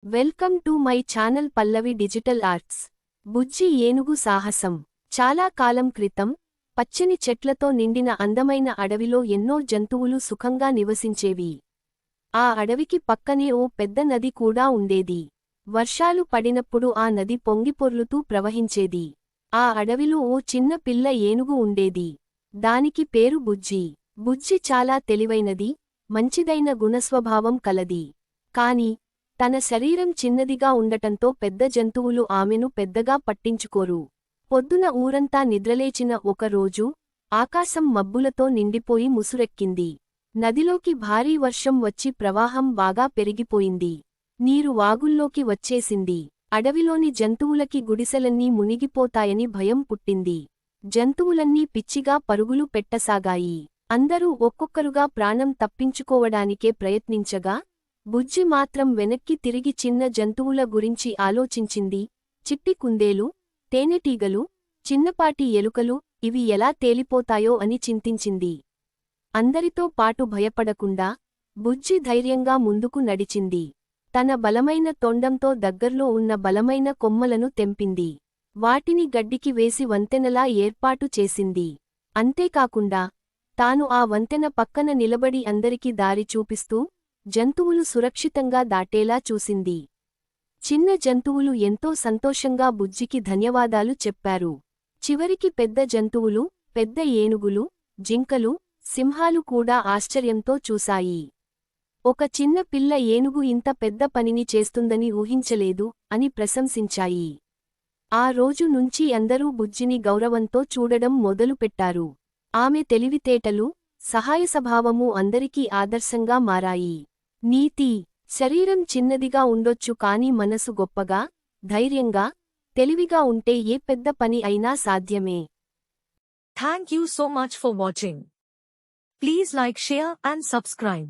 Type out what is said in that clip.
Welcome to my channel Pallavi digital arts. బుజ్జి ఏనుగు సాహసం. చాలా కాలం క్రితం పచ్చని చెట్లతో నిండిన అందమైన అడవిలో ఎన్నో జంతువులు సుఖంగా నివసించేవి. ఆ అడవికి పక్కనే ఓ పెద్ద నది కూడా ఉండేది. వర్షాలు పడినప్పుడు ఆ నది పొంగిపొర్లుతూ ప్రవహించేది. ఆ అడవిలో ఓ చిన్న పిల్ల ఏనుగు ఉండేది. దానికి పేరు బుజ్జి. బుజ్జి చాలా తెలివైనది, మంచిదైన గుణస్వభావం కలది. కాని తన శరీరం చిన్నదిగా ఉండటంతో పెద్ద జంతువులు ఆమెను పెద్దగా పట్టించుకోరు. పొద్దున ఊరంతా నిద్రలేచిన ఒకరోజు ఆకాశం మబ్బులతో నిండిపోయి ముసురెక్కింది. నదిలోకి భారీ వర్షం వచ్చి ప్రవాహం బాగా పెరిగిపోయింది. నీరు వాగుల్లోకి వచ్చేసింది. అడవిలోని జంతువులకి గుడిసెలన్నీ మునిగిపోతాయని భయం పుట్టింది. జంతువులన్నీ పిచ్చిగా పరుగులు పెట్టసాగాయి. అందరూ ఒక్కొక్కరుగా ప్రాణం తప్పించుకోవడానికే ప్రయత్నించగా బుజ్జి మాత్రం వెనక్కి తిరిగి చిన్న జంతువుల గురించి ఆలోచించింది. చిట్టి కుందేలు, తేనెటీగలు, చిన్నపాటి ఎలుకలు ఇవి ఎలా తేలిపోతాయో అని చింతించింది. అందరితో పాటు భయపడకుండా బుజ్జి ధైర్యంగా ముందుకు నడిచింది. తన బలమైన తొండంతో దగ్గర్లో ఉన్న బలమైన కొమ్మలను తెంపింది. వాటిని గడ్డికి వేసి వంతెనలా ఏర్పాటు చేసింది. అంతేకాకుండా తాను ఆ వంతెన పక్కన నిలబడి అందరికి దారి చూపిస్తూ జంతువులు సురక్షితంగా దాటేలా చూసింది. చిన్న జంతువులు ఎంతో సంతోషంగా బుజ్జికి ధన్యవాదాలు చెప్పారు. చివరికి పెద్ద జంతువులు, పెద్ద ఏనుగులు, జింకలు, సింహాలు కూడా ఆశ్చర్యంతో చూశాయి. ఒక చిన్న పిల్ల ఏనుగు ఇంత పెద్ద పనిని చేస్తుందని ఊహించలేదు అని ప్రశంసించాయి. ఆ రోజు నుంచి అందరూ బుజ్జిని గౌరవంతో చూడడం మొదలుపెట్టారు. ఆమె తెలివితేటలు, సహాయస్వభావమూ అందరికీ ఆదర్శంగా మారాయి. నీతి: శరీరం చిన్నదిగా ఉండొచ్చు కానీ మనసు గొప్పగా, ధైర్యంగా, తెలివిగా ఉంటే ఏ పెద్ద పని అయినా సాధ్యమే. Thank you so much for watching. Please like, share and subscribe.